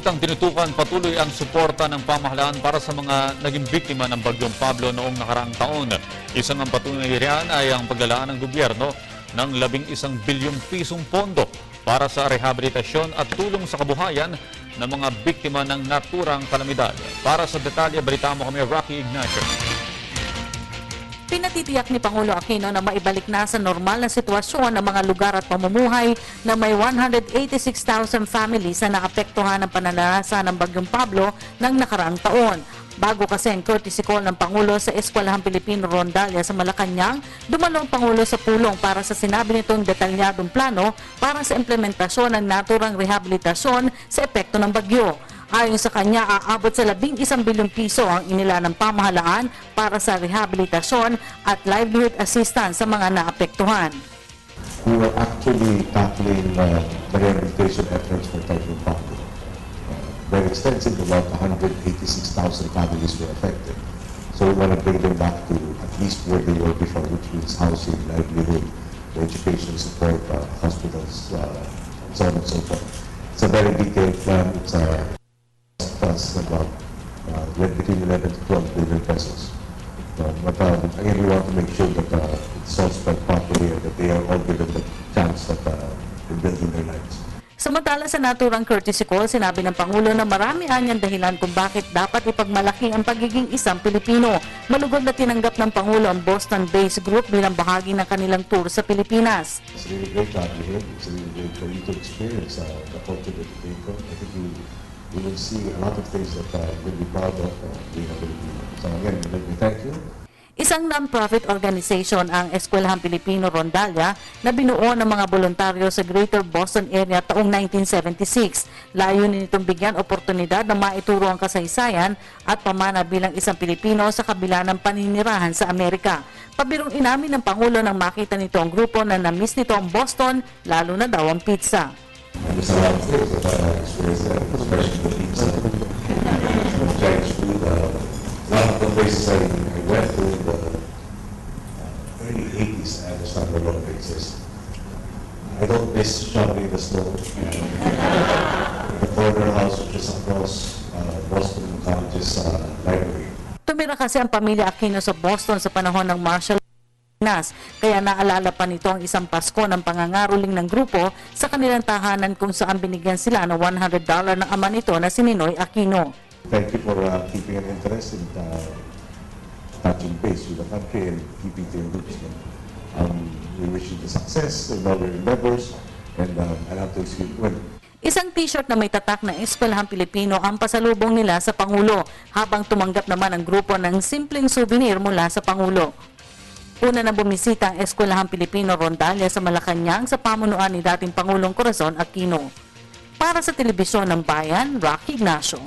balitang tinutukan, patuloy ang suporta ng pamahalaan para sa mga naging biktima ng Bagyong Pablo noong nakaraang taon. Isang ang patunay riyan ay ang paglalaan ng gobyerno ng 11 bilyong pisong pondo para sa rehabilitasyon at tulong sa kabuhayan ng mga biktima ng naturang kalamidad. Para sa detalye, balita mo kami, Rocky Ignacio. Pinatitiyak ni Pangulo Aquino na maibalik na sa normal na sitwasyon ng mga lugar at pamumuhay na may 186,000 families na naapektuhan ng pananalasa ng Bagyong Pablo ng nakaraang taon. Bago kasi ang courtesy call ng Pangulo sa Eskwelahang Pilipino Rondalia sa Malacanang, dumalo ang Pangulo sa pulong para sa sinabi nitong detalyadong plano para sa implementasyon ng naturang rehabilitasyon sa epekto ng bagyo. Ayon sa kanya, aabot sa 11 bilyong piso ang inila ng pamahalaan para sa rehabilitasyon at livelihood assistance sa mga naapektuhan. We were actually tackling the rehabilitation efforts for Typhoon Pablo. Very extensive, about 186,000 families were affected. So we want to bring them back to at least where they were before, which means housing, livelihood, education support, hospitals, and so on and so forth. It's a very detailed plan. It's costs about between 11 to 12 billion pesos. But again, we want to make sure that it's all spent properly and that they are all given the chance that rebuilding their lives. Samantala sa naturang courtesy call, sinabi ng Pangulo na marami anyang dahilan kung bakit dapat ipagmalaki ang pagiging isang Pilipino. Malugod na tinanggap ng Pangulo ang Boston-based group bilang bahagi ng kanilang tour sa Pilipinas. It's really great to have you here. It's really great for you to experience the culture that you came from. I think you will see a lot of things that you'll be proud of being a Filipino. So again, let me thank you. Isang non-profit organization ang Eskwelahang Pilipino Rondalia na binuo ng mga voluntaryo sa Greater Boston area taong 1976. Layunin nitong bigyan oportunidad na maituro ang kasaysayan at pamana bilang isang Pilipino sa kabila ng paninirahan sa Amerika. Pabirong inamin ng Pangulo nang makita nito ang grupo na na-miss nito ang Boston, lalo na daw ang pizza. There's a lot of things that I experienced there, especially the pizza, Chinese food. A lot of the places I went to in the early 80s, I understand no longer exist. I don't miss shopping in the snow. The corner house, which is across Boston College's library. Tumira kasi ang pamilya Aquino sa Boston sa panahon ng martial law, kaya naalala pa nito ang isang Pasko ng pangangaroling ng grupo sa kanilang tahanan kung saan binigyan sila ng $100 ng ama nito na si Ninoy Aquino. Thank you for keeping an interest in touching base with the country and keeping to your roots. We wish you the success in all your endeavors and I have to excuse you. Isang t-shirt na may tatak na Eskwelahang Pilipino ang pasalubong nila sa Pangulo, habang tumanggap naman ang grupo ng simpleng souvenir mula sa Pangulo. Una na bumisita ang Eskwelahang Pilipino Rondalia sa Malacanang sa pamunuan ni dating Pangulong Corazon Aquino. Para sa Telebisyon ng Bayan, Rocky Ignacio.